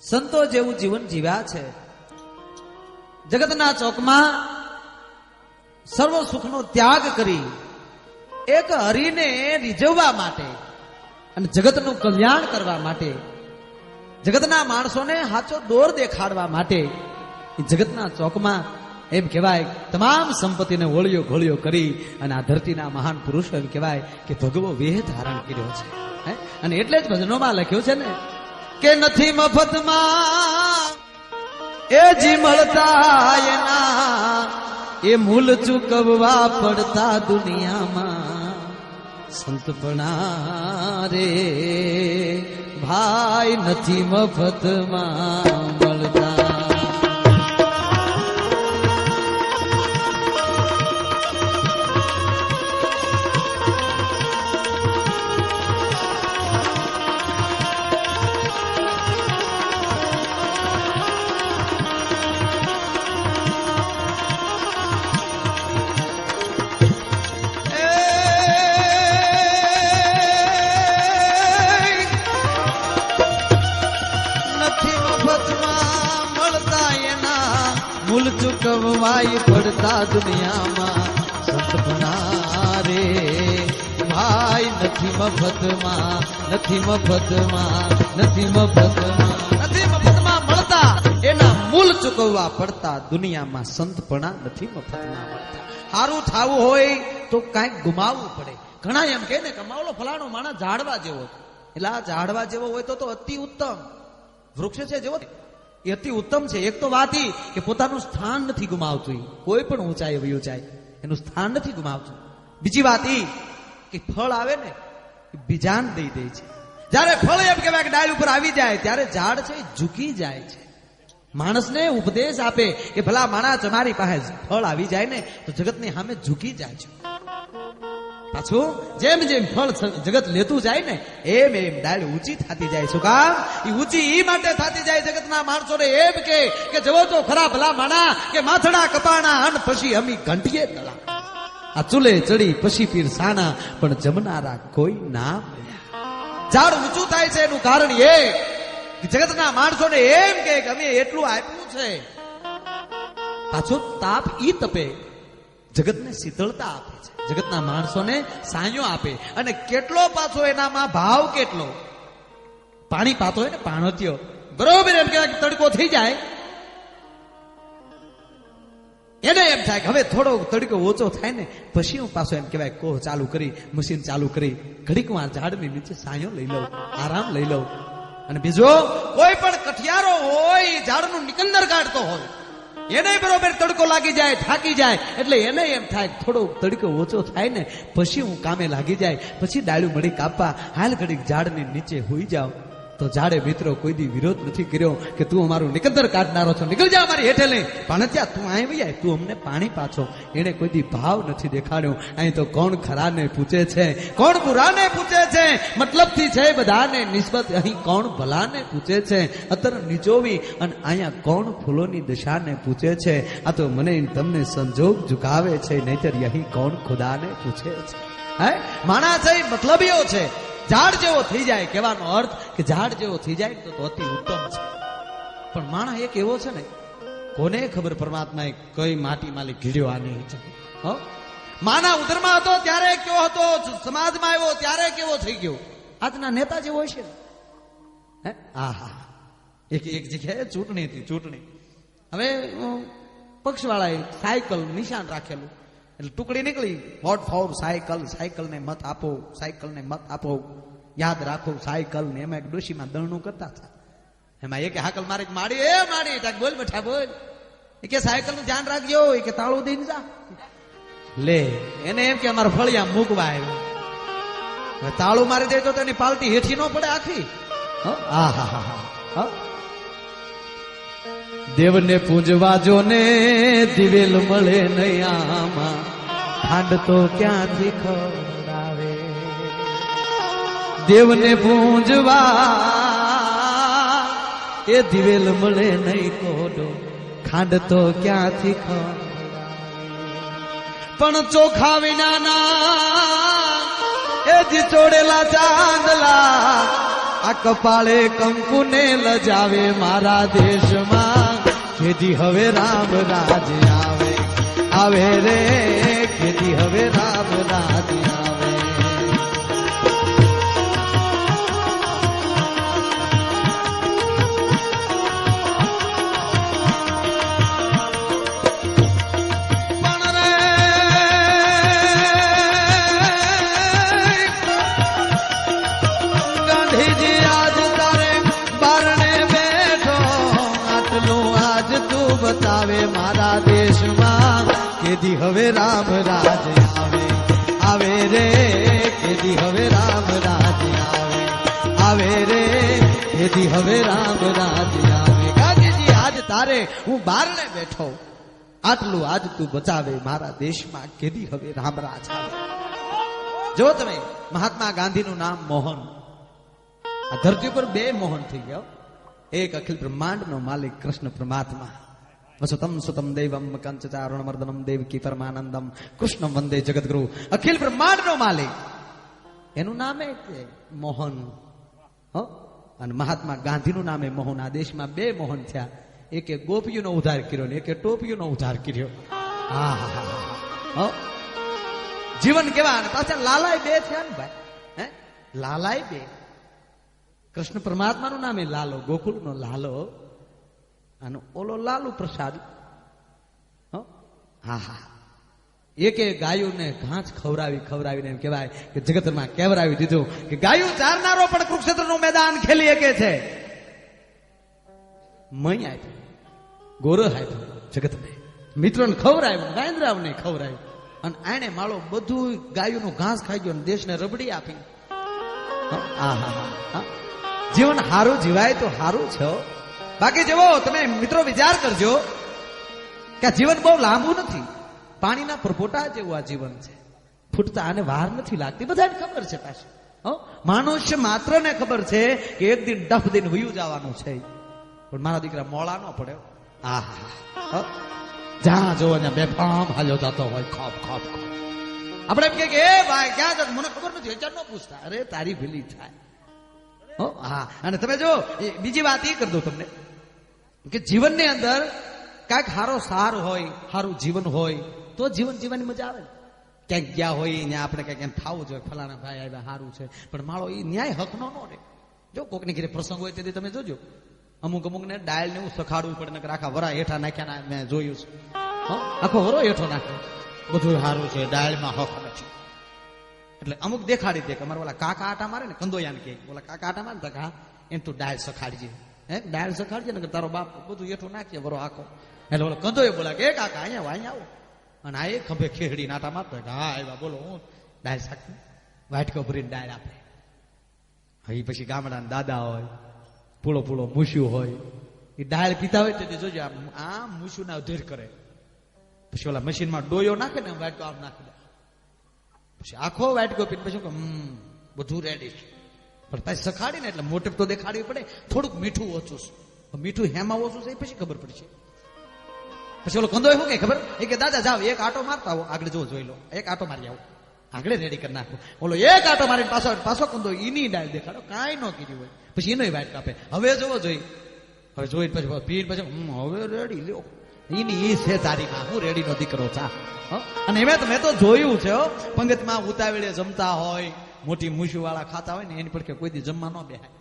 સંતો જેવું જીવન જીવ્યા છે. જગતના ચોકમાં સર્વ સુખનો ત્યાગ કરી એક હરિને રીઝવવા માટે અને જગતનું કલ્યાણ કરવા માટે, જગતના માણસોને સાચો દોર દેખાડવા માટે જગતના ચોકમાં એમ કહેવાય તમામ સંપત્તિને ઓળિયો ઘોળિયો કરી અને આ ધરતીના મહાન પુરુષો એમ કહેવાય કે ભગવો વેહ ધારણ કર્યો છે. અને એટલે જ ભજનોમાં લખ્યું છે ને કે નથી મફતમાં એ જી મળતા એના એ મૂલ ચૂકવવા પડતા દુનિયામાં સંતપણા રે ભાઈ નથી મફતમાં મળતા. મૂલ ચૂકવવાય પડતા દુનિયામાં સંતપણા રે ભાઈ નથી મફતમાં, નથી મફતમાં, નથી મફતમાં, નથી મફતમાં મળતા એના મૂલ ચૂકવવા પડતા દુનિયામાં સંતપણા નથી મફતમાં મળતા. સારું થાવું હોય તો કાંઈક ગુમાવવું પડે. ઘણા એમ કહે ને કમાવલો ફલાણો માણસ ઝાડવા જેવો, એટલે આ ઝાડવા જેવો હોય તો અતિ ઉત્તમ. વૃક્ષ છે જેવો એ અતિ ઉત્તમ છે. એક તો વાત એ કે પોતાનું સ્થાન નથી ગુમાવતું, કોઈ પણ ઊંચાઈ વયું જાય એનું સ્થાન નથી ગુમાવતું. બીજી વાત એ કે ફળ આવે ને બીજાને દઈ દે છે. જયારે ફળ એમ કહેવાય કે ડાળ ઉપર આવી જાય ત્યારે ઝાડ છે ઝૂકી જાય છે. માણસને ઉપદેશ આપે કે ભલા માણસ તમારી પાસે ફળ આવી જાય ને તો જગતની સામે ઝૂકી જાય છે. પાછું જેમ જેમ ફળ જગત લેતું જાય ને એમ એમ ડાળ ઊંચી થતી જાય. શું કામ? એ ઊંચી ઈ માટે થતી જાય જગતના માણસોને એમ કે જવો તો ખરા ભલા માણા કે માથડા કપાણા અન પછી અમી ઘંટીએ તળા. આ ચૂલે ચડી પછી પીર સાના પણ જમનારા કોઈ ના મળ્યા. ઝાડ ઊંચું થાય છે એનું કારણ એ જગતના માણસોને એમ કે અમે એટલું આપ્યું છે. પાછું તાપ ઈ તપે જગતને શીતળતા આપે છે, જગતના માણસોને સાયો આપે. અને કેટલો પાછો એનામાં ભાવ કેટલો. પાણી પાતો હોય ને પાણોત્યો બરોબર એમ કહેવાય તડકો થઈ જાય એને એમ થાય કે હવે થોડો તડકો ઓછો થાય ને પછી હું પાછો એમ કહેવાય કોહ ચાલુ કરી મશીન ચાલુ કરી ઘડીક વાર ઝાડની નીચે સાયો લઈ લઉં, આરામ લઈ લઉં. અને બીજો કોઈ પણ કઠિયારો હોય ઝાડનું નિકંદર કાઢતો હોય એને બરોબર તડકો લાગી જાય, થાકી જાય એટલે એને એમ થાય થોડો તડકો ઓછો થાય ને પછી હું કામે લાગી જાય. પછી ડાળું મળી કાપવા હાલ ઘડીક ઝાડની નીચે હોઈ જાવ તો ઝાડે મિત્રો કોઈ દી વિરોધ નથી કર્યો કે તું અમારું નિકંદર કાઢનારો છો, નીકળી જા અમારી હેઠે લઈ. પણ ત્યાં તું આવી જાય, તું અમને પાણી પાછો. એને કોઈ દી ભાવ નથી દેખાડ્યો. અહીં તો કોણ ખરાને પૂછે છે, કોણ બુરાને પૂછે છે, મતલબથી છે બધાને નિસ્બત. અહીં કોણ ભલાને પૂછે છે અતર નિચોવી અને અહીંયા કોણ ફૂલોની દશાને પૂછે છે. આ તો મને તમને સંજોગ ઝુકાવે છે, નહીતર અહીં કોણ ખુદાને પૂછે છે. હે માણા છે મતલબીઓ છે. ઝાડ જેવો થઈ જાય કહેવાનો અર્થ કે ઝાડ જેવો થઈ જાય તો અતિ ઉત્તમ છે. પણ માણા એક એવો છે ને કોને ખબર પરમાત્માએ કઈ માટી માલી ઘીડ્યો આની છે. માના ઉદરમાં હતો ત્યારે કેવો હતો, સમાજમાં આવ્યો ત્યારે કેવો થઈ ગયો. આજના નેતા જેવો છે ને. આહા એક જગ્યાએ ચૂંટણી હતી, ચૂંટણી હવે પક્ષવાળાએ સાયકલ નિશાન રાખેલું એટલે ટુકડી નીકળી વોટ ફોર સાયકલ, સાયકલને મત આપો, સાયકલને મત આપો, યાદ રાખો સાયકલ ને. એમાં એક ડોશીમાં દળનું કરતા હતા. એમાં એક હાકલ મારે માડી એ માડી બોલ બેઠા બોલ એ કે સાયકલ નું ધ્યાન રાખજો એ કે તાળું દઈને જા લે. એને એમ કે અમારા ફળિયા મૂકવા આવ્યો. તાળું મારી દે તો તેની પાલટી હેઠી ન પડે આખી. દેવને પૂજવા જો ને દિવેલ મળે નહીં આમાં ખાંડ તો ક્યાંથી ખવડાવે. દેવને પૂજવા એ દિવેલ મળે નહીં કોડો ખાંડ તો ક્યાંથી ખવડાવે. પણ ચોખા વિનાના એ જી ચોડેલા ચાંદલા આ કપાળે કંકુને લજાવે મારા દેશમાં કેદી હવે રામ રાજ આવે આવે રે કેદી હવે રામ રાજ આવે બતાવે મારા દેશમાં કેદી હવે રામ રાજ આવે આવે રે કેદી હવે રામ રાજ આવે આવે રે કેદી હવે રામ રાજ આવે ગાંધીજી આજ તારે હું બારણે બેઠો આટલું આજ તું બચાવે મારા દેશમાં કેદી હવે રામ રાજ આવે જો તમે મહાત્મા ગાંધીનું નામ મોહન આ ધરતી પર બે મોહન થઈ ગયો એક અખિલ બ્રહ્માંડનો માલિક કૃષ્ણ પરમાત્મા વસુતમ સુતમ દૈવમ કંચચારુણ મર્દનમ દેવકી પરમાનંદમ કૃષ્ણ વંદે જગદગુરુ અખિલ બ્રહ્માંડનો માલિક એનું નામ મોહન અને મહાત્મા ગાંધીનું નામે મોહન આ દેશમાં બે મોહન થયા એકે ગોપીઓનો ઉદ્ધાર કર્યો ને એકે ટોપીઓનો ઉદ્ધાર કર્યો જીવન કેવા પાછા લાલાય બે થયા ને ભાઈ હે લાલાય બે કૃષ્ણ પરમાત્માનું નામે લાલો ગોકુળનો લાલો અને ઓલો લાલુ પ્રસાદ હા હા એકે ગાયોને ઘાસ ખવડાવીને એમ કહેવાય કે જગતમાં કેવરાવી દીધું કે ગાયું ચારનારો પણ કુરુક્ષેત્રનું મેદાન ખેલી શકે છે મય આપ્યું ગોરો આપ્યું જગતને મિત્રોને ખવડાવ્યું ગાયંદ્રાવને ખવડાવ્યું અને આને માળો બધું ગાયોનું ઘાસ ખાઈ ગયો દેશને રબડી આપી જીવન હારું જીવાય તો હારું છે બાકી જુઓ તમે મિત્રો વિચાર કરજો કે આ જીવન બહુ લાંબુ નથી પાણીના પરપોટા જેવું આ જીવન છે ફૂટતા આને વાર નથી લાગતી બધાને ખબર છે પાછું મનુષ્ય માત્ર ને ખબર છે કે એક દિન ડફ દિન વયું જવાનું છે પણ મારા દીકરા મોળા ન પડ્યો જ્યાં જોવો ત્યાં બેફામ હાલ્યો જતો હોય ખોપ ખોપ આપણે એમ કે એ ભાઈ ક્યાં જતો મને ખબર નથી હજાર ન પૂછતા અરે તારી ભીલી થાય હા અને તમે જો બીજી વાત એ કરી દઉં તમને કે જીવનની અંદર કાંઈક સારો સાર હોય સારું જીવન હોય તો જીવન જીવવાની મજા આવે ક્યાંક ગયા હોય ત્યાં આપણે ક્યાંક એમ થવું જોઈએ ફલાણા ભાઈ આવ્યા સારું છે પણ માળો એ ન્યાય હક નો રે જો કોકની ઘરે પ્રસંગ હોય તેથી તમે જોજો અમુક ને ડાયલ ને એવું સખાડવું પડે ને આખા વરા હેઠા નાખ્યા મેં જોયું છે આખો વરો હેઠો નાખ્યો બધું સારું છે ડાયલમાં હક નથી એટલે અમુક દેખાડી દે કે અમારે ઓલા કાકા આટા મારે ને કંદોયાને કે ઓલા કાકા આટા મારે ને હા એમ તું ડાયલ સખાડજે હે ડાયલ સખાડજે ને તારો બાપ બધું હેઠું નાખીએ વરો આખો એટલે ઓલો કંદોય બોલા કે કાકા અહીંયા આવો અને આ એ ખંભે ખેડી નાટા મારતો હા આવ્યા બોલો હું ડાયલ સાખી વાટકો ભરીને ડાયલ આપે એ પછી ગામડાના દાદા હોય પૂળો મૂસ્યું હોય એ ડાયલ પીતા હોય તો જોજો આ મૂસ્યું ના ધીર કરે પછી ઓલા મશીનમાં ડોયો નાખે ને વાટકો આમ નાખી દે પછી આખો વાટકો પીને પછી બધું રેડી છે પણ પછી સખાડીને એટલે મોટપ તો દેખાડવી પડે થોડુંક મીઠું ઓછું છે મીઠું હેમાં ઓછું છે એ પછી ખબર પડશે પછી ઓલો કંદો શું કે ખબર એ કે દાદા જાઓ એક આટો મારતા આવો આગળ જો જોઈ લો એક આટો મારી આવો આગળ રેડી કરી નાખો ઓલો એક આટો મારીને પાછો કંદો એની ડાળ દેખાડો કાંઈ ન કીધું હોય પછી એનો વાટ કાપે હવે જોવો જોઈ હવે જોઈ પછી પીને પછી હવે રેડી લ્યો એની એ છે તારીમાં હું રેડીનો દીકરો છા અને એમાં મેં તો જોયું છે પંગતમાં ઉતાવળે જમતા હોય મોટી મૂછું વાળા ખાતા હોય ને એની પડકે કોઈ દી જમવા ન બેહાય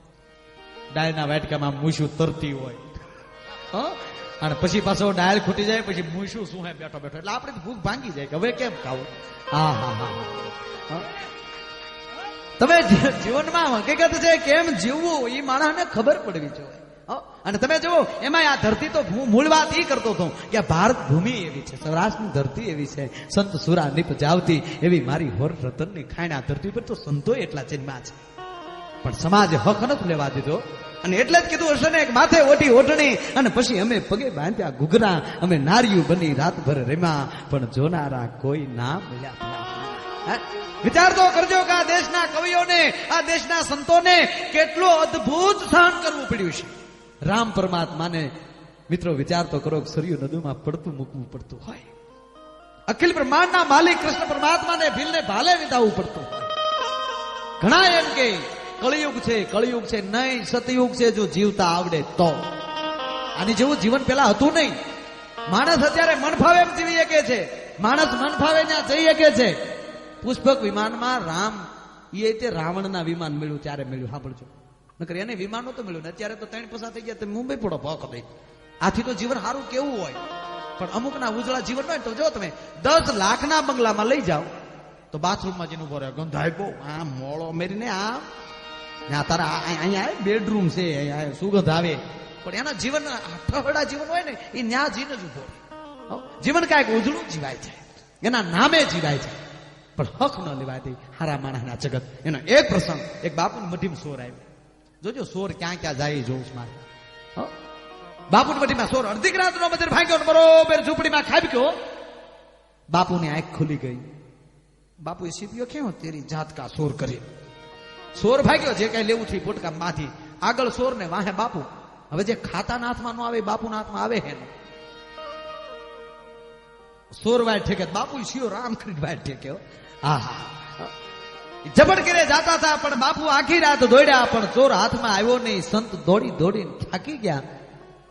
ડાળના વાટકામાં મૂછું તરતી હોય અને પછી પાછો ડાળ ખૂટી જાય પછી મૂછું શું હે બેઠો એટલે આપણે ભૂખ ભાંગી જાય કે હવે કેમ ખાવું તમે જીવનમાં હકીકત છે કેમ જીવવું એ માણસને ખબર પડવી જોઈએ અને તમે જુઓ એમાં આ ધરતી તો મૂળ વાત એ કરતો હતો કે ભારત ભૂમિ એવી છે સૌરાષ્ટ્રની ધરતી એવી છે સંત સુરા નીપ જાવતી એવી મારી હોર રતનની ખાણ આ ધરતી પર તો સંતો એટલા જન્મ્યા છે પણ સમાજે હક નથી લેવા દીધો અને એટલે જ કીધું હશે ને એક માથે ઓઢી ઓઢણી અને પછી અમે પગે બાંધ્યા ઘૂઘરા અમે નારિયું બની રાતભર રમ્યા પણ જોનારા કોઈ ના મળ્યા વિચાર તો કરજો કે આ દેશના કવિઓને આ દેશના સંતોને કેટલો અદ્ભુત સહન કરવું પડ્યું છે રામ પરમાત્માને મિત્રો વિચાર તો કરો સરયુ નદીમાં પડતું મૂકવું પડતું હોય અખિલ બ્રહ્માંડના માલિક કૃષ્ણ પરમાત્માને ભીલને ભાલે વિધાવવું પડતું હોય ઘણા એમ કે કળિયુગ છે નહીં, સતયુગ છે જો જીવતા આવડે તો. આની જેવું જીવન પેલા હતું નહીં. માણસ અત્યારે મન ફાવે એમ જીવી શકે છે, માણસ મન ફાવે ત્યાં જઈ શકે છે. પુષ્પક વિમાનમાં રામ એ તે રાવણના વિમાન મળ્યું ત્યારે મળ્યું, સાંભળજો. નકર એને વિમાન નહોતું મળ્યું ને અત્યારે તો 3 પૈસા થઈ ગયા, તમે મુંબઈ પડો ભોખ દઈ. આથી તો જીવન સારું કેવું હોય, પણ અમુકના ઉજળા જીવન હોય તો જો તમે 10 લાખના બંગલામાં લઈ જાઓ તો બાથરૂમમાં જઈને ઉભો રહ્યો, ગંધાય બહુ, આ મોળો મેરીને આ તારા અહીંયા બેડરૂમ છે, અહીંયા સુગંધ આવે. પણ એના જીવન ઠહડા જીવન હોય ને એ ન્યા જીને જ ઉભો રહે. જીવન કાંઈક ઉજળું જીવાય છે, એના નામે જીવાય છે, પણ હક ન લેવાય દે હારા માણસના જગત. એનો એક પ્રસંગ, એક બાપુની મઢીમાં સોર આવ્યો. જોજો સોર ક્યાં ક્યાં જાય જોઉં છું મારે. બાપુની મઢીમાં સોર અડધી રાતનો બજાર ભાગ્યો, બરોબર ઝૂંપડીમાં ખાઈ ગયો. બાપુની આંખ ખુલી ગઈ. બાપુએ સીપ્યો કેવો તેરી જાત કા સોર કરી. સોર ભાગ્યો, જે કઈ લેવું થી પોટકા માંથી આગળ સોર ને વાહે બાપુ. હવે જે ખાતાના હાથમાં ન આવે, બાપુના હાથમાં આવે હે. સોર વાય ઠેકે, બાપુ શિયો રામ ખરીદ વાય ઠેક્યો. આહા, જબડ કરે જાતા હતા, પણ બાપુ આખી રાત દોડ્યા, પણ ચોર હાથમાં આવ્યો નહીં. સંત દોડી દોડીને થાકી ગયા.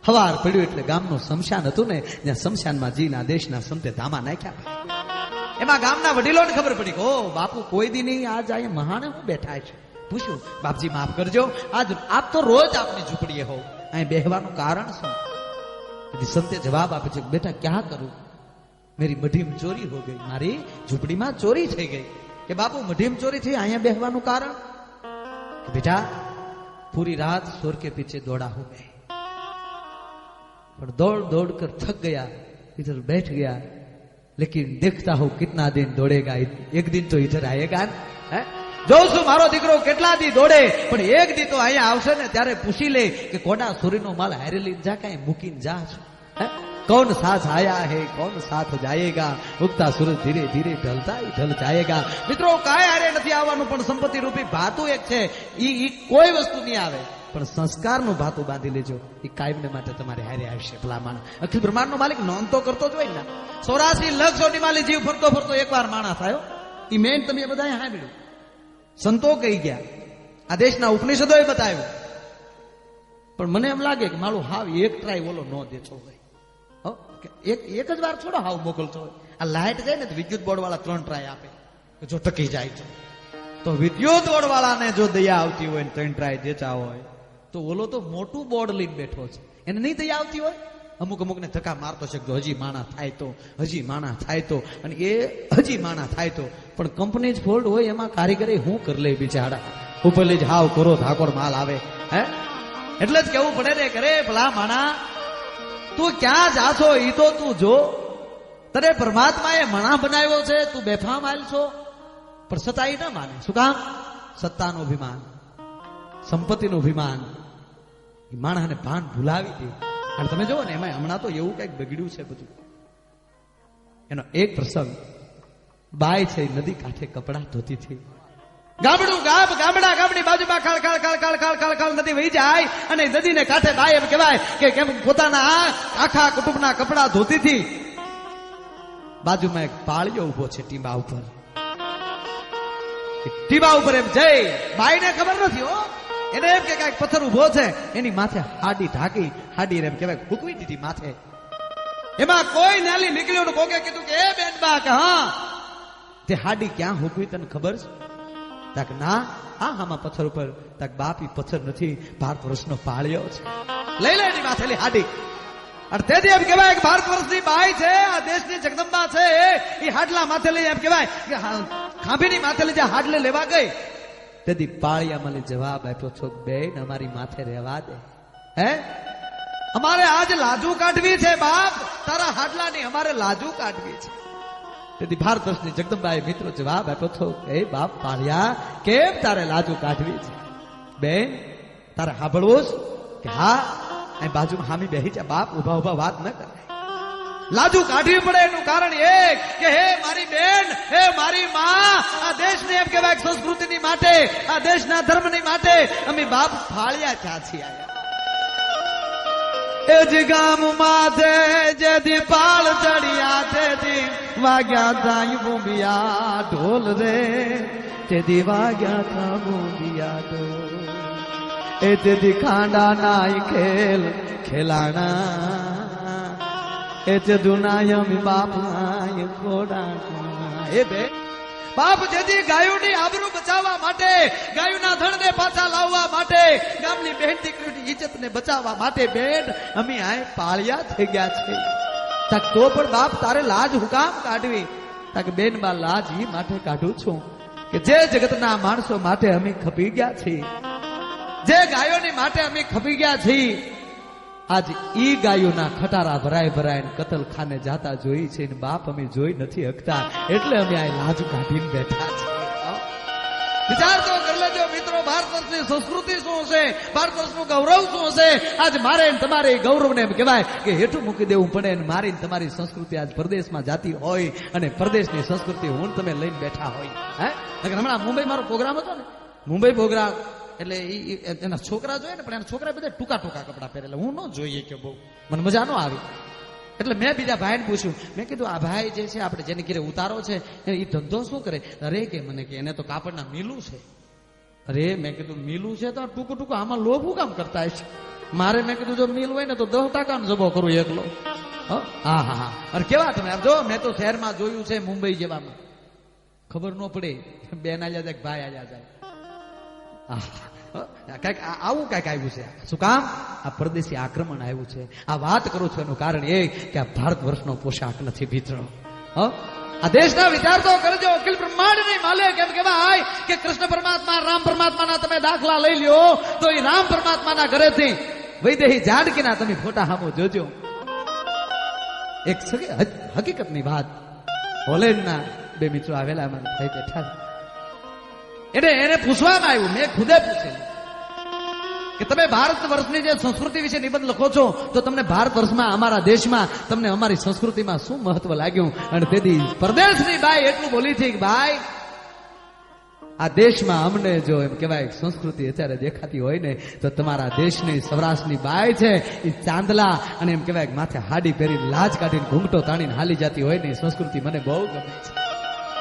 હવાર પડ્યું એટલે ગામનું શમશાન હતું ને, જ્યાં શમશાનમાં જીના દેશના સંતે ધામા નાખ્યા. એમાં ગામના વડીલોને ખબર પડી કે ઓ બાપુ કોઈ દી નહીં, આજ અહીંયા મહાણે હું બેઠા છે. પૂછ્યું, બાપજી માફ કરજો, આજ આપ તો રોજ આપની ઝૂંપડીએ હો, અહીં બેહવાનું કારણ શું? સંતે જવાબ આપે છે, બેટા ક્યાં કરું, मेरी मढ़ी में चोरी हो गई, मारी झूपड़ी में चोरी थी गई. कि बापू मढ़ी में चोरी थी, अहिया बेहवानु कारण? कि बेटा पूरी रात सोर के पीछे दौड़ा हो गए, पर दौड़ दौड़ कर थक गया, इधर बैठ गया. लेकिन देखता हो कितना दिन दौड़ेगा, एक दिन तो इधर आएगा. जो शू मारो दीकरो केटला दी दौड़े, पण एक दी तो अहिया आवशे ने त्यारे पूछी ले कि कोडा सोरीनो माल हारे लईने जा, काई मूकीने जा छो. कौन साथ आया है, कौन साथ जाएगा, उगता सूरज धीरे धीरे ढलता ही ढल जाएगा. मित्रों काय हारे નથી આવવાનું, પણ સંપત્તિ રૂપી ભાતું એક છે, ઈ કોઈ વસ્તુ નહીં આવે, પણ સંસ્કારનું ભાતું બાંધી લેજો, ઈ કાયમને માટે તમારે હારે આવશે. ભલામણ અખિલ બ્રહ્માંડનો માલિક નોંધ તો કરતો જ હોય ને. 84 લાખ સોની માલી જીવ ફરતો ફરતો એકવાર માણસ થયો. ઈ મેન તમે બધાએ સાંભળ્યું, સંતો કહી ગયા, આ દેશના ઉપનિષદોએ બતાવ્યું. પણ મને એમ લાગે કે મારું હાવ એક ટ્રાય ઓલો ન દેતો હોય. એક જ વાર છોડો હાવ મોકલતો હોય. આ લાઈટ જાય ને તો વિદ્યુત બોર્ડ વાળા 3 ટ્રાય આપે, જો ટકી જાય તો વિદ્યુત બોર્ડ વાળાને જો દયા આવતી હોય ને 3 ટ્રાય દેતા હોય, તો ઓલો તો મોટું બોર્ડ લઈને બેઠો છે, એને નહીં દયા આવતી હોય. અમુક ને ધક્કા મારતો છે, હજી માણા થાય તો, હજી માણા થાય તો, અને એ હજી માણા થાય તો. પણ કંપની જ ફોલ્ડ હોય, એમાં કારીગરી હું કરી લે બિચારા, ઉપર લઈ જ હાવ કરો ધાકોર માલ આવે. હે એટલે જ કેવું પડે ને, કરે ભલા માણા તું ક્યાં જાશો ઈ તો તું જો. તને પરમાત્માએ મણા બનાવ્યો છે, તું બેફામ આલ છો, પણ સતાઈ ના માને. શું કામ? સત્તાનું અભિમાન, સંપત્તિનું અભિમાન એ માણસને ભાન ભૂલાવી દે. અને તમે જુઓ ને એમાં હમણાં તો એવું કઈક બગડ્યું છે બધું. એનો એક પ્રસંગ, બાય છે નદી કાંઠે કપડા ધોતી હતી. ગામડું ગામડા ગામની બાજુમાં ખાળ ખાળ ખાળ ખાળ ખાળ ખાળ ખાળ નદી વહી જાય, અને નદીને કાંઠે બાય એમ કહેવાય કે કેમ પોતાના આખા કુટુંબના કપડા ધોતી હતી. બાજુમાં એક પાળિયો ઉભો છે ટીંબા ઉપર. ટીંબા ઉપર એમ જઈ, બાઈને ખબર નથી હો, એને એમ કે કાંઈક પથ્થર ઉભો છે, એની માથે હાડી ઢાંકી, હાડી એમ કહેવાય ફૂકવી દીધી માથે. એમાં કોઈ નાલી નીકળ્યું ને કોકે કીધું કે એ બેન બા, કે હા તે હાડી ક્યાં હૂકવી તને ખબર છે? તાક ના, આમાં પથ્થર ઉપર. તાક બાપ ઈ પથ્થર નથી, ભારત વર્ષનો પાળ્યો છે, લઈ લે એની માથેલી હાડી. અને તેથી એમ કહેવાય કે ભારત વર્ષની બાઈ છે, આ દેશની જગદંબા છે, એ હાડલા માથે લઈ એમ કહેવાય કે ખાંભીની માથે લઈ જ્યાં હાડલે લેવા ગઈ, તેથી પાળિયામાં જવાબ આપ્યો છો, બેન અમારી માથે રહેવા દે. હે અમારે આજ લાજુ કાઢવી છે બાપ, તારા હાડલાની અમારે લાજુ કાઢવી છે. તેથી ભારત વર્ષની જગદંબાએ મિત્રો જવાબ આપ્યો છો કે બાપ પાળિયા, કેમ તારે લાજુ કાઢવી છે? બેન તારે સાંભળવું કે હા, અહીં બાજુમાં હામી બેહી જા બાપ, ઉભા ઉભા વાત ન કરે. લાજુ કાઢવી પડે એનું કારણ એક કે હે મારી બેન, હે મારી માં, આ દેશની એમ કહેવાય સંસ્કૃતિની માટે, આ દેશના ધર્મની માટે અમે બાપ ફાળિયા ક્યાંથી આવ્યા. એ જ ગામ માથે જેથી પાળ ચડિયા, તેથી વાગ્યા તા બુંબિયા ઢોલ રે, તેથી વાગ્યા તા બુંબિયા ઢોલ. એ તેથી ખાંડા નાય ખેલ ખેલાણા એ તે દુનાયમ બાપાય ખોડાણા. એ બે બાપ જેથી ગાયોની આબરૂ બચાવવા માટે, ગાયોના ધણને પાછા લાવવા માટે, ગામની બહેન દીકરીની ઇજ્જતને બચાવવા માટે બેન અમે આ પાળિયા થઈ ગયા છે. તક તો પણ બાપ તારે લાજ હુકામ કાઢવી? તક બેન બા લાજ ઈ માટે કાઢું છું કે જે જગતના માણસો માટે અમે ખપી ગયા છીએ, જે ગાયોની માટે અમે ખપી ગયા છીએ, આજ ઈ ગાયોના ખટારા ભરાય ભરાય કતલખાને જાતા જોઈ છે ને બાપ અમે જોઈ નથી શકતા, એટલે અમે આ લાજ કાઢીને બેઠા છીએ. વિચાર તો કરી લેજો મિત્રો, ભારત વર્ષની સંસ્કૃતિ શું છે, ભારત વર્ષનું ગૌરવ શું છે. આજ મારે તમારે ગૌરવને એમ કહેવાય કે હેઠું મૂકી દેવું પડે. મારી તમારી સંસ્કૃતિ આજ પ્રદેશમાં જાતી હોય અને પ્રદેશની સંસ્કૃતિ હું તમે લઈને બેઠા હોય. હમણાં મુંબઈ મારો પ્રોગ્રામ હતો ને, મુંબઈ પ્રોગ્રામ એટલે એના છોકરા જોઈએ ને, પણ એના છોકરા બધા ટૂંકા ટૂંકા કપડા પહેરેલા. હું ન જોઈએ કે બહુ મને મજા ન આવી. એટલે મેં બીજા ભાઈને પૂછ્યું, મેં કીધું આ ભાઈ જે છે આપણે જેને ઘરે ઉતારો છે એ ધંધો શું કરે? અરે કે મને કે એને તો કાપડના મિલું છે. અરે મેં કીધું મિલું છે તો ટૂંકું ટૂંકું આમાં લોભું કામ કરતા છે? મારે મેં કીધું જો મિલ હોય ને તો 10 ટકાનો જબો કરું એકલો. હા હા હા. અરે કેવા તમે જો, મેં તો શહેરમાં જોયું છે મુંબઈ જેવામાં, ખબર ન પડે બેન આલ્યા જાય ભાઈ આલ્યા જાય. કઈક આવું કઈક આવ્યું છે. શું કામ? આ પરદેશી આક્રમણ આવ્યું છે. આ વાત કરું છું એનું કારણ એ કે આ ભારત વર્ષનો પોશાક નથી મિત્રો. આ દેશના વિચાર તો કરજો. અખિલ બ્રહ્માંડની માલિક એમ કહેવાય કે કૃષ્ણ પરમાત્મા, રામ પરમાત્માના તમે દાખલા લઈ લ્યો તો એ રામ પરમાત્માના ઘરેથી વૈદેહી જાનકીના તમે ફોટા સામો જોજો. એક હકીકતની વાત, હોલેન્ડના બે મિત્રો આવેલા અમારા ભાઈ બેઠા, એને પૂછવામાં આવ્યું, મેં ખુદે પૂછેલું કે તમે ભારત વર્ષની જે સંસ્કૃતિ વિશે નિબંધ લખો છો તો તમને ભારત વર્ષમાં, અમારા દેશમાં તમને અમારી સંસ્કૃતિમાં શું મહત્વ લાગ્યું? અને તેથી પરદેશની બાઈ એટલું બોલી હતી કે ભાઈ આ દેશમાં અમને જો એમ કહેવાય સંસ્કૃતિ અત્યારે દેખાતી હોય ને તો તમારા દેશની સૌરાષ્ટ્રની બાઈ છે એ ચાંદલા અને એમ કહેવાય માથે હાડી પહેરી લાજ કાઢીને ઘૂંઘટો તાણીને હાલી જતી હોય ને એ સંસ્કૃતિ મને બહુ ગમે છે.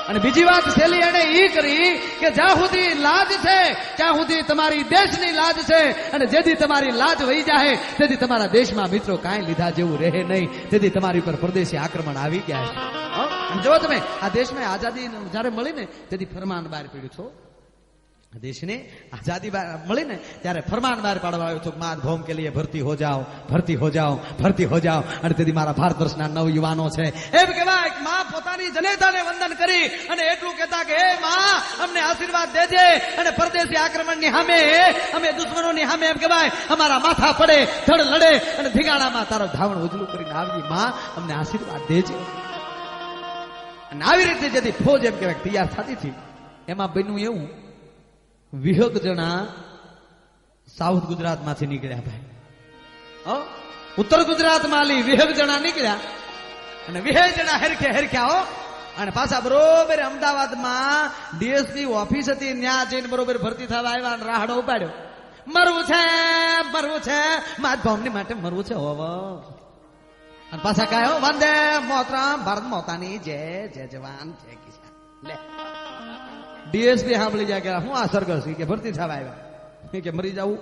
અને બીજી વાત છેલ્લી એને એ કરી કે જ્યાં સુધી લાજ છે ત્યાં સુધી તમારી દેશની લાજ છે, અને જેથી તમારી લાજ વહી જાય તેથી તમારા દેશમાં મિત્રો કાંઈ લીધા જેવું રહે નહીં. તેથી તમારી ઉપર પરદેશી આક્રમણ આવી ગયા છે. જો તમે આ દેશમાં આઝાદી જયારે મળી ને તેથી ફરમાન બહાર પડ્યું છો. દેશને આઝાદી મળી ને ત્યારે ફરમાન બહાર પાડવા આવ્યો હતો, માત ભૌમ કે લીએ ભરતી હો જાઓ, ભરતી હો જાઓ, ભરતી હો જાઓ. અને તેથી મારા ભારત વર્ષના નવ યુવાનો છે એમ કહેવાય કે માં પોતાની જનેતાને વંદન કરી અને એટલું કહેતા કે હે માં અમને આશીર્વાદ દેજે, અને પરદેશી આક્રમણની સામે, અમે દુશ્મનોની સામે એમ કહેવાય અમારા માથા પડે, ધડ લડે અને ધીગાણામાં તારો ધાવણ ઉજળું કરીને આવી માં અમને આશીર્વાદ દેજે. અને આવી રીતે જેથી ફોજ એમ કહેવાય તૈયાર થતી હતી એમાં બન્યું એવું, 20 જણા સાઉથ ગુજરાત માંથી નીકળ્યા ભાઈ. ઉત્તર ગુજરાતમાં 20 જણા નીકળ્યા અને 20 જણા હેરખ્યા અને પાછા બરોબર અમદાવાદમાં ડીએસપી ઓફિસ હતી ત્યાં જઈને બરોબર ભરતી થવા આવ્યા અને રાહડો ઉપાડ્યો, મરવું છે, મરવું છે, માતભાવની માટે મરવું છે. અને પાછા કહ્યો વંદે મોતરમ, ભારત માતાની જય, જય જવાન, જય કિસાન. લે ડીએસપી સાંભળી જાય કે હું આ સરઘસ કે ભરતી થવા આવ્યા કે મરી જવું.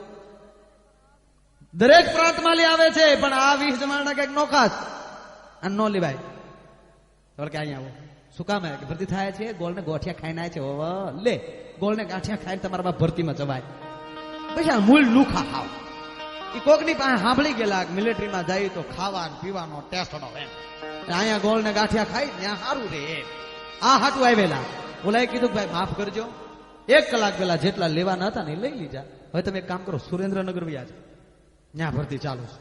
દરેક પ્રાંતમાં લઈ આવે છે પણ આ 20 જમાના કઈક નોખાસ અને નો લેવાય. કે અહીંયા આવો શું કામ કે ભરતી થાય છે, ગોળને ગોઠિયા ખાઈને આવે છે. લે ગોળને ગાંઠિયા ખાઈને તમારા ભરતીમાં જવાય. પછી મૂળ લુખા ખાવ. એ કોકની પાસે સાંભળી ગયેલા મિલિટરીમાં જાય તો ખાવા પીવાનો ટેસ્ટ હોય, અહીંયા ગોળને ગાંઠિયા ખાઈ ત્યાં સારું રે. આ હાટું આવેલા ઓલાએ કીધું ભાઈ માફ કરજો, 1 કલાક પહેલા જેટલા લેવાના હતા ને એ લઈ લીધા. હવે તમે એક કામ કરો, સુરેન્દ્રનગર વ્યા છે, ત્યાં ભરતી ચાલુ છે.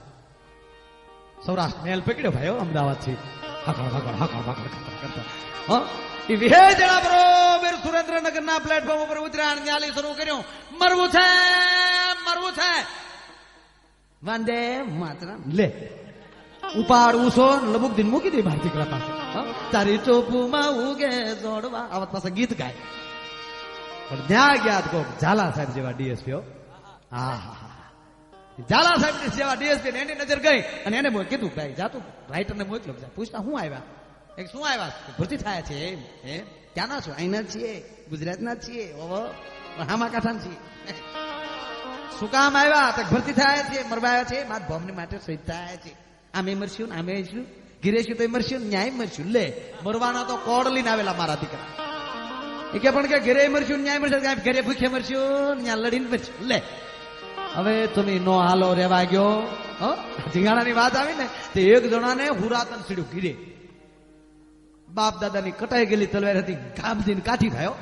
સૌરાષ્ટ્ર મેલ પકડ્યો ભાઈ અમદાવાદ થી હાકળ હાકળ હાકળ હાકળ કરતા. એ 20 જણા બરોબર સુરેન્દ્રનગર ના પ્લેટફોર્મ ઉપર ઉતર્યા, ન્યાલી શરૂ કર્યું, મરવું છે, મરવું છે, વંદે માતરમ. લે ઉપાડ ઉસો લબુક દિન મૂકી દે ભારતી કળા પાસે. તારી ચોપુમાં ઉગે જોડવા આવત પાસે ગીત ગાય. પણ ત્યાં ગયા કોક ઝાલા સાહેબ જેવા ડીએસપી. હા ઝાલા સાહેબ જેવા ડીએસપી ને એની નજર ગઈ અને એને કીધું ભાઈ જાતું રાઇટર ને મોકલો, પૂછતા શું આવ્યા? શું આવ્યા? ભરતી થયા છે. ક્યાંના છો? અહીંના છીએ, ગુજરાતના છીએ, હામા કાંઠાના છીએ. શું કામ આવ્યા? તો ભરતી થાય છે, મરવા આવ્યા છે, મારા ભોમની માટે શહીદ થાય છે. આમે મરશું ને આમે આવીશું, ઘીરેશું તો મરશું, ન્યાય મરશું. લે મરવાના તો કોડ લઈને આવેલા મારા દીકરા. એ કે પણ કે ઘરે મરશું, ન્યાય મરશું, ઘરે ભૂખે મરશું, ત્યાં લડીને મરશું. લે હવે તમે નો હાલો રેવા ગયો. ઝીંગાણાની વાત આવી ને તે એક જણાને હુરાતન સીડ્યું ઘીરે. બાપ દાદાની કટાઈ ગયેલી તલવાર હતી, ગામજીને કાઠી ખાયો.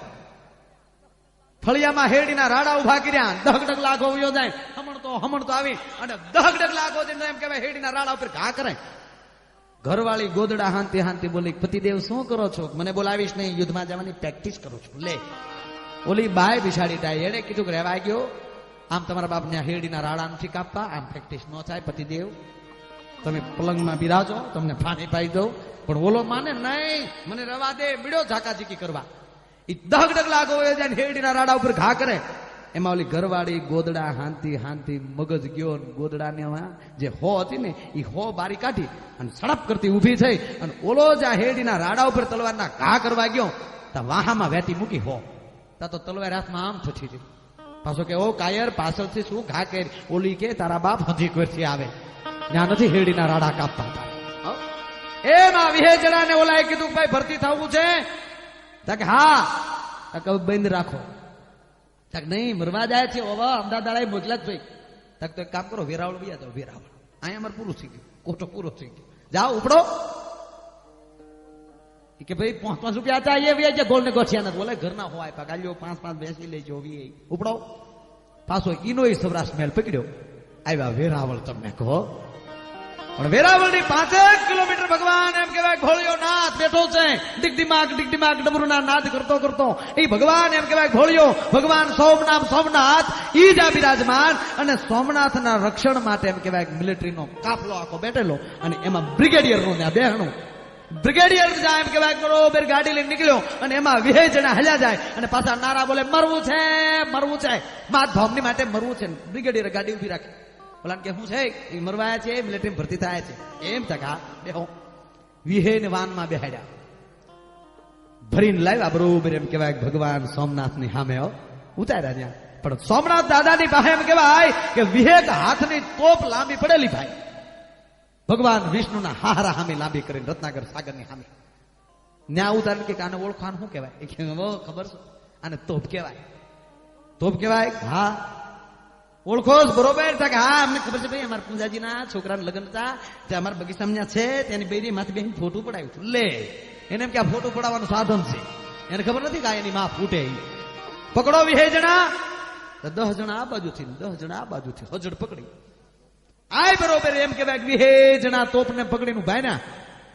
ફળિયામાં હેડીના રાડા ઉભા કર્યા, દગડગ લાખો વયો જાય. હમણ તો આવી અને દગડગ લાખો એમ કહેવાય હેડીના રાડા ઉપર ઘા કરે. ઘરવાળી ગોદડા હાંતી હાંતી બોલી, પતિદેવ શું કરો છો? મને બોલાવીશ નહીં, યુદ્ધમાં જવાની પ્રેક્ટિસ કરું છું. લે ઓલી બાય બિસાડી ટાઈ એણે કીધું કે રહેવા ગયો, આમ તમારા બાપને હેડીના રાડા નથી કાપવા, આમ પ્રેક્ટિસ ન થાય. પતિદેવ તમે પલંગમાં બિરાજો, તમને પાણી પાઈ દઉં. પણ ઓલો માને નહીં, મને રવા દે, બીડો ઝાકાઝીકી કરવા. એ દગડગ લાગો જાય, હેડીના રાડા ઉપર ઘા કરે. એમાં ઓલી ઘરવાળી ગોદડા હાંતી હાંતી મગજ ગયો. ગોદડાને જે હો હતી ને એ હો બારી કાઢી અને સડપ કરતી ઊભી થઈ અને ઓલો જ્યાં હેડીના રાડા ઉપર તલવારના ઘા કરવા ગયો ત્યાં વાહામાં વેતી મૂકી હો. તા તો તલવાર હાથમાં આમ થતી હતી. પાછો કે ઓ કાયર, પાછળથી શું ઘા કરી? ઓલી કે તારા બાપ હજી કોઈથી આવે, ત્યાં નથી હેડીના રાડા કાપતા. એમાં વિહેજણાને ઓલાએ કીધું ભાઈ ભરતી થવું છે? કે હા. બંધ રાખો. નહીં મરવા જાય છે, અમદાવાદ મોકલા જ ભાઈ. તો એક કામ કરો, વેરાવળ બી જાઓ. વેરાવળ અહીંયા અમારે પૂરું થઈ ગયું, કોટો પૂરો થઈ ગયો, જાઓ ઉપડો. કે ભાઈ 5-5 રૂપિયા ચાહીએ, ગોળ ને ગોઠિયા નથી. બોલે ઘરના હોય ગાલીઓ 5-5 બેસી લેજો, ઉપડો. પાછો ઈનો સૌરાષ્ટ્ર મેલ પકડ્યો, આવ્યા વેરાવળ. તમને કહો પણ વેરાવળની 5 કિલોમીટર ભગવાન એમ કહેવાય ઘોળિયો નાથ બેઠો છે. ડિગડિમાગ ડમરૂના નાદ કરતો કરતો એ ભગવાન એમ કહેવાય ઘોળિયો ભગવાન સોમનાથ ઈ જ બિરાજમાન. અને સોમનાથના રક્ષણ માટે એમ કહેવાય મિલિટરીનો કાફલો આખો બેઠેલો અને એમાં બ્રિગેડિયરનું ત્યાં બેહણું. બ્રિગેડિયર જાય એમ કહેવાય બરોબર ગાડી લઈને નીકળ્યો અને એમાં 2 જણા હલ્યા જાય અને પાછા નારા બોલે, મરવું છે, મરવું છે, માત ભોમની માટે મરવું છે. બ્રિગેડિયર ગાડી ઉભી રાખી. બોલા કે શું છે? એ મરવાયા છે, મિલિટરી ભરતી થાય છે. એમ તકા બેહો. વિહેન વાનમાં બેહાડ્યા, ભરીને લાવ્યા બરોબર એમ કહેવાય ભગવાન સોમનાથની સામે ઉતાર્યા ત્યાં. પણ સોમનાથ દાદાની પાસે એમ કહેવાય કે વિહેક હાથની તોપ લાંબી પડેલી ભાઈ. ભગવાન વિષ્ણુના હારા સામે લાંબી કરીને રત્નાકર સાગરની સામે ન્યા ઉતારીને કે આને ઓળખાણ શું કહેવાય? એ ખબર છે, આને તોપ કહેવાય. તોપ કહેવાય? હા. ઓળખો બરોબર? હા અમને ખબર છે ભાઈ, અમારા પૂંજાજીના છોકરાના લગ્ન હતા, ત્યાં અમારા બગીચામાં છે, તેની બેરી માથે બેન ફોટો પડાવ્યું હતું. લે એને એમ કે આ ફોટો પડાવવાનું સાધન છે, એને ખબર નથી કે એની માં ફૂટે. પકડો 2 જણા, 10 જણા આ બાજુથી 10 જણા આ બાજુથી હજડ પકડી. આય બરોબર એમ કહેવાય 2 જણા તોપને પકડીને ભાઈ ના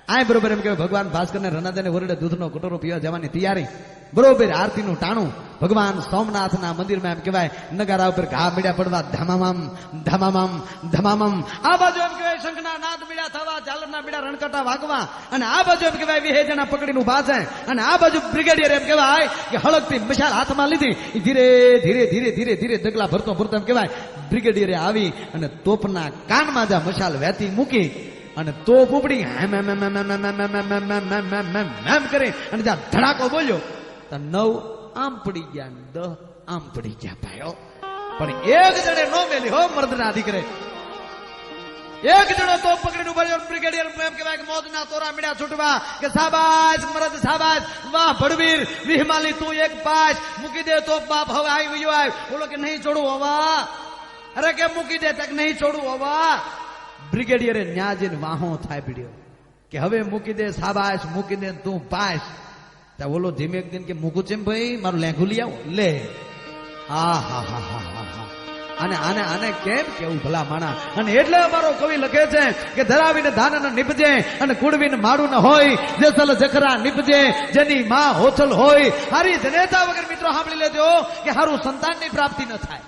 આય બરોબર એમ કહેવાય ભગવાન ભાસ્કરને રનાદાને વરડે દૂધનો કટોરો પીવા જવાની તૈયારી. બરોબર આરતીનું ટાણું. ભગવાન સોમનાથના મંદિરમાં એમ કહેવાય નગારા ઉપર ઘા મીડ્યા પડવા, ધમામમ ધમામમ ધમામમ. આ બાજુ એમ કહેવાય શંખના નાદ મીડ્યા થવા, ઝાલરના મીડા રણકટા વાગવા. અને આ બાજુ એમ કહેવાય 2 જણા પકડીને ઉભા છે. અને આ બાજુ બ્રિગેડિયર એમ કહેવાય કે હળકતી મશાલ હાથમાં લીધી. ધીરે ધીરે ધીરે ધીરે ધીરે ડગલા ભરતો ભરતો એમ કહેવાય બ્રિગેડિયરે આવી અને તોપના કાનમાં જ્યાં મશાલ વહેતી મૂકી અને તોપ ઉપડી એમ કરી અને જ્યાં ધડાકો બોલ્યો તો 9 આમ પડી ગયા, 10 આમ પડી ગયા ભાઈઓ. પણ એક જણે નો મેલી હો મર્દના દીકરે. એક જણો તો પકડીને ઉભો રહ્યો. બ્રિગેડિયર એમ કહેવાય કે મોજના તોરા મીડા છૂટવા કે શાબાશ મરદ શાબાશ, વાહ ભડવીર વિહમાલી તું એક પાસ મૂકી દે તો બાપ હવે આવી ગયો. આવ બોલો કે નહીં છોડું હવા. અરે કે મૂકી દે તક નહીં છોડું હવા. બ્રિગેડિયરે ન્યા જઈને વાહો થાય પીડ્યો કે હવે મૂકી દે શાબાશ, મૂકી દે તું પાસ. ત્યાં ઓલો ધીમે એક દિન કે મૂકું છે ભાઈ, મારું લેંઘું લઈ આવો. લે હા હા હા હા હા હા. અને આને આને કેમ કેવું ભલા માણા. અને એટલે અમારો કવિ લખે છે કે ધરાવીને ધાન ન નીપજે અને કુડવીને માડું ન હોય, જેસલ જખરા નીપજે જેની માં હોછલ હોય. હારી જનેતા વગર મિત્રો સાંભળી લેજો કે હારું સંતાનની પ્રાપ્તિ ન થાય.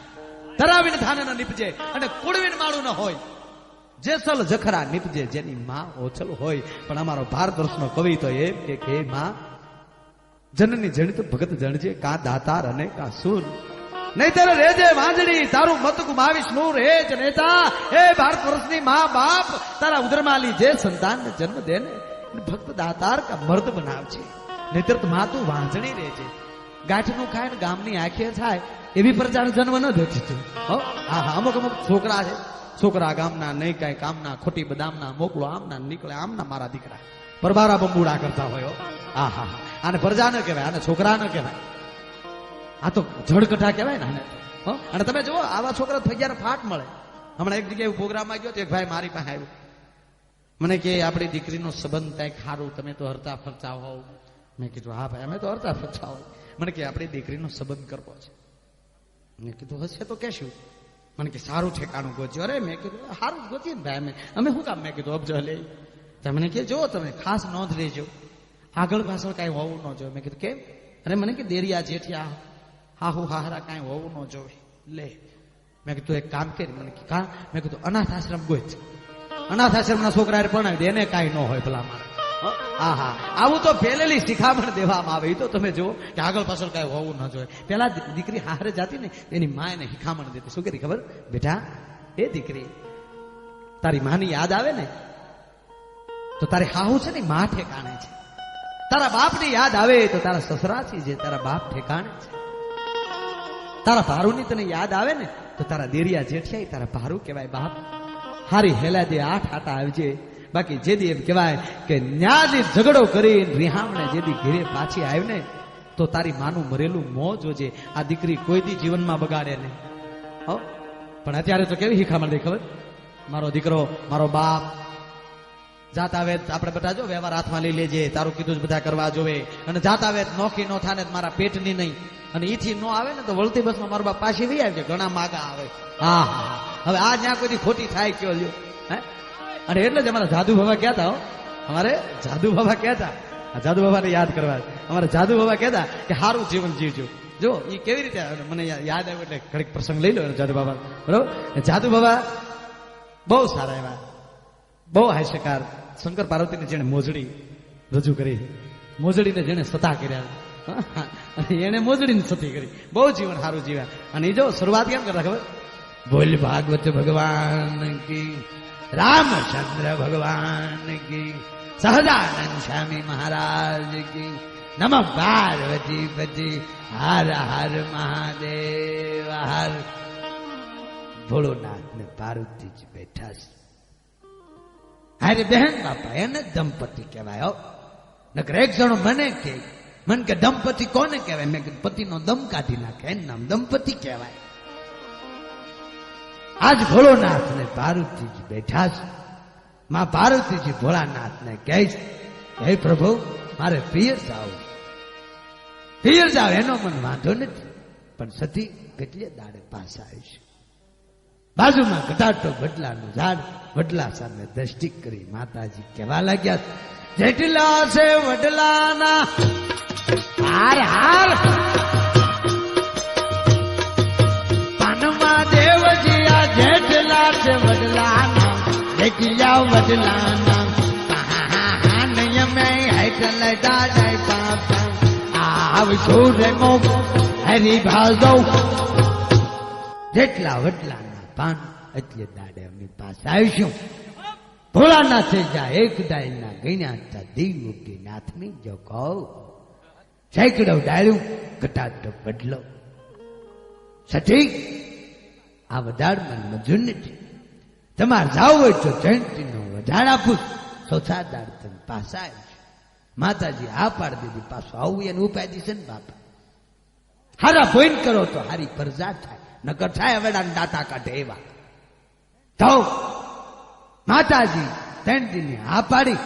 ધરાવીને ધાન ન નીપજે અને કુડવીને માડું ન હોય, જેસલ જખરા નીપજે જેની માં હોછલ હોય. પણ અમારો ભારત વર્ષનો કવિ તો એમ કે માં જનની જણી તો ભગત જણજે, કા દાતાર અને કા સુર. નહીતર રેજે વાંજણી તારું મત ગુમાવીશ નૂર. હે જનેતા, હે ભારત વર્ષની મા બાપ, તારા ઉદરમાં લી જે સંતાનને જન્મ દે ને ભક્ત દાતાર કા મર્દ બનાવજે. નહીતર માં તું વાંજણી રહેજે. ગાંઠનું ખાય ને ગામની આંખે થાય એવી પ્રજાનો જન્મ ન દેતી તું. હા હા, અમુક છોકરા છે, છોકરા ગામના નહીં કાંઈ કામના, ખોટી બદામના, મોકલો આમના નીકળે આમના, મારા દીકરા પરબારા બંબુડા કરતા હોય. હા હા, આને પ્રજા ન કહેવાય, આને છોકરા ન કહેવાય, આ તો જળકટા કહેવાય ને આને. અને તમે જુઓ આવા છોકરા થઈ ગયા ફાટ મળે. હમણાં એક જગ્યાએ પ્રોગ્રામમાં ગયો તો એક ભાઈ મારી પાસે આવ્યો, મને કે આપણી દીકરીનો સંબંધ કંઈક સારું, તમે તો હરતા ફરતા હોવ. મેં કીધું હા ભાઈ, અમે તો હરતા ફરતા હોય. મને કે આપણી દીકરીનો સંબંધ કરવો છે. મેં કીધું હશે તો કહેશું. મને કે સારું ઠેકાણું ગોચ્યું. અરે મેં કીધું સારું ગોતીએ ને ભાઈ, અમે શું કામ. મેં કીધું અબજો લે. મને કે જો તમે ખાસ નોંધ લેજો, આગળ પાછળ કાંઈ હોવું ન જોઈએ. મેં કીધું કેમ? અરે મને કે દેરિયા જેઠિયા હાહુ હાહરા કાંઈ હોવું ન જોઈએ. લે મેં કીધું એક કામ કરી. મને કે કા? મેં કીધું અનાથ આશ્રમ ગોચ, અનાથ આશ્રમના છોકરા પરણાવી દે, એને કાંઈ ન હોય ભલા મારે. હા હા, આવું તો પહેલેલી શિખામણ દેવામાં આવે. એ તો તમે જુઓ કે આગળ પાછળ કાંઈ હોવું ન જોઈએ. પેલા દીકરી હારે જાતી ને એની મા એને શિખામણ દેતી. શું કરી ખબર? બેટા એ દીકરી, તારી માની યાદ આવે ને તો તારી હાહુ છે ને મા ઠેકાણે છે. તારા બાપની યાદ આવે તો તારા સસરાથી છે, તારા બાપ ઠેકાણે છે. તારા ભારુની તને યાદ આવે ને તો તારા દેરિયા જેઠિયા તારા ભારુ કહેવાય. બાપ હારી હેલા દે 8 આટા આવજે. બાકી જેદી એમ કહેવાય કે ન્યાજી ઝઘડો કરી રિહામણે જેદી ઘરે પાછી આવી ને તો તારી માનું મરેલું મોં જોજે. આ દીકરી કોઈ દી જીવનમાં બગાડે નહીં. પણ અત્યારે તો કેવી શિખામણ દે ખબર? મારો દીકરો, મારો બાપ જાતા વેત આપણે બધા જો વ્યવહાર હાથમાં લઈ લેજે, તારું કીધું જ બધા કરવા જોવે. અને જાતા વેત નોખી નો થાને મારા પેટની નહીં. અને ઈથી નો આવે ને તો વળતી બસમાં મારો બાપ પાછી વહી આવી છે. ઘણા માગા આવે. હા હા, હવે આ જ્યાં કોઈ ખોટી થાય કયો લ્યો. હે, અને એટલે જ અમારા જાદુ બાબા કહેતા, અમારે જાદુ બાબા કહેતા, જાદુ બાબાને યાદ કરવા, અમારે જાદુ બાબા કહેતા કે સારું જીવન જીવજો. જો એ કેવી રીતે મને યાદ આવ્યું એટલે ઘડીક પ્રસંગ લઈ લો જાદુ બાબા. બરોબર, જાદુ બાબા બહુ સારા એવા, બહુ હાસ્યકાર. શંકર પાર્વતીને જેને મોજડી રજૂ કરી, મોજડીને જેને સતા કર્યા, એને મોજડીને સતી કરી, બહુ જીવન સારું જીવ્યા. અને એ જો શરૂઆત કેમ કરતા ખબર? બોલ ભાગવત ભગવાન કી, રામચંદ્ર ભગવાન કી, સહજાનંદ સ્વામી મહારાજ કી, નમઃ પાર્વતી પતિ, હર હર મહાદેવ હર. ભોળોનાથ ને પાર્વતીજી બેઠા છે. અરે બહેન બાપા, એને દંપતિ કહેવાય. નકર એક જણો મને કે દંપતિ કોને કહેવાય? મેં કીધું પતિનો દમ કાઢી નાખે એનું નામ દંપતિ કહેવાય. આજ ભોળોનાથ ને પાર્વતીજી બેઠા છે. માં પાર્વતીજી ભોળાનાથ ને કહે છે, હે પ્રભુ મારે પિયર જાવ, પિયર જાવ એનો મને વાંધો નથી, પણ સતી કેટલી દાડે પાછા આવીશ. બાજુમાં ઘટાટો વડલાનું ઝાડ, વડલા સામે દ્રષ્ટિ કરી માતાજી કહેવા લાગ્યા, જેટલા છે વડલાના હાર હાર, પાનમાં દેવજી આ જેટલા છે વડલાના, દેખ્યા વડલાના નિયમે હેઠળ દાદા પાપા આવશો રે મો હરી ભાજો. જેટલા વડલાના પાન એટલે દાડે અમે પાસે આવીશું. ભોળાનાથ જા એક ડાયલના ગણ્યા હતા દેવકી નાથની જો કહો, સેંકડો ડાળ્યું ઘટાટો બદલો. સઠી આ વધારમાં મજૂર નથી, તમારે જાવ હોય તો જયંતીનો વધાર આપું, ચોથા દાડ તમે પાછા આવીશું. માતાજી આ પાડી દીધી, પાછું આવું એને ઉપાય છે ને બાપા. હારા પોઈન્ટ કરો તો હારી પ્રજા થાય, નકર થાય હવેડાને દાતા કાઢે એવા. તો માતાજી 3 દિન આ પાડી,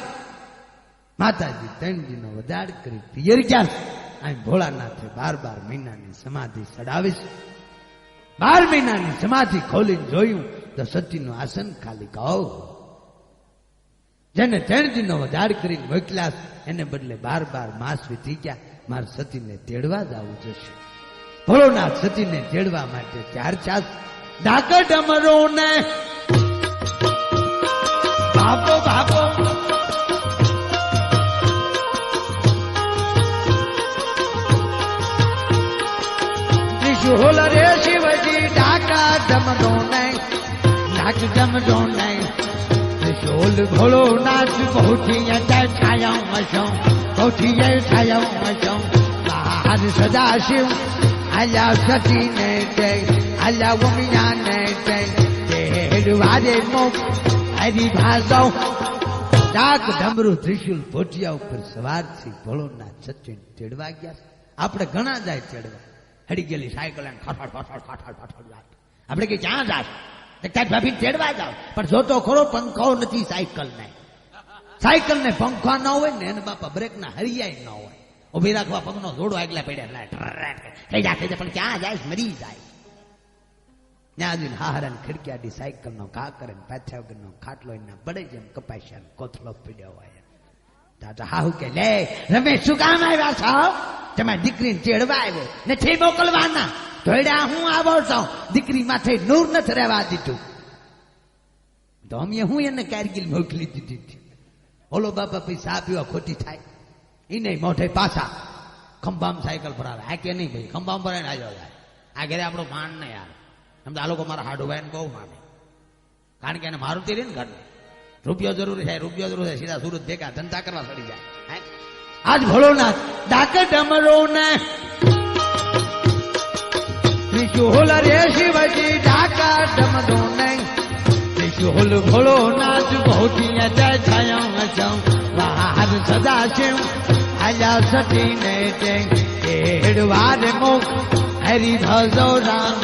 માતાજી 3 દિનો વધાર કરી પિયર ગયા. અહીં ભોળાનાથે 12 મહિનાની સમાધિ ચડાવીશ. 12 મહિનાની સમાધિ ખોલીને જોયું તો સતીનું આસન ખાલી. કહો જેને 3 દિનો વધાર કરીને મોકલ્યા એને બદલે 12 માસ વીતી ગયા. મારે સતીને તેડવા જ આવવું જશે. ભોળોનાથ સતીને તેડવા માટે 4 ચાસ ડાકર ડમરો ને બાપો બાપો ત્રિશુલ રે શિવજી ડાકા ડમરો ને નાચ ડમરો ને ત્રિશુલ ભોળોનાથ પહોંચી છાયા મશો, પહોંચી છાયા મશો. બહાર સદાશિવ આલ્યા સતીને જય આલ્યા ઉમિયાને જય તેડવારે મોક હરી ભાષાઓ ડાક ડમરું ત્રિશુલ ભોટિયા ઉપર સવાર થી ભોળોના સચિન તેડવા ગયા. આપણે ઘણા જાય તેડવા, હડી ગયેલી સાયકલ ખાઠાડ ખાઠાડ ખાઠાડ ખાઠાડ જાય. આપણે કે ક્યાં જાય તારી ભાભી તેડવા જાવ, પણ જોતો ખરો પંખો નથી સાયકલ ને. સાયકલ ને પંખા ન હોય ને એને બાપા બ્રેક ના હરિયાય ન હોય, ઉભી રાખવા પગનો જોડો આગલા પડ્યા થઈ જાય પણ ક્યાં જાય મરી જાય. ત્યાં જઈને હાહરાને ખડક્યાડી સાયકલ નો ઘા કરે પાછા વગરનો ખાટલો એના બળે જેમ કપાસ્યા કોથળો પીડ્યો હોય. તાતા હાહુ કે લે રમેશ શું કામ આવ્યા છો? તમારી દીકરીને ચેડવા આવ્યો નથી મોકલવાના. ધોડ્યા હું આવો છો, દીકરી માથે નૂર નથી રહેવા દીધું તો અમે હું એને કારગીલ મોકલી દીધી. ઓલો બાપા પૈસા પીવા ખોટી થાય એને મોઢે પાછા ખંભામ સાયકલ પર આવે. આ કે નહીં ભાઈ ખંભામ પર આવ્યો જાય આ ઘરે આપણો માન નહીં આવે. સમજો આ લોકો મારા હાડુભાઈને બહુ માને, કારણ કે એને મારુતિ રહી ને ઘરને રૂપિયો જરૂરી થાય, રૂપિયો જરૂર થાય સીધા સુરત ભેગા ધંધા કરવા ચડી જાય. આજ ભોળોનાથ ડાકે ડમરો ને ત્રિશુલ રે શિવજી ડાકા ડમરો ને ત્રિશુલ ભોળોનાથ ભોટિયા જય છાયા જાઉં બહાર સદા શિવ આલ્યા સતીને જય તેડવારે મોક હરી ભજો રામ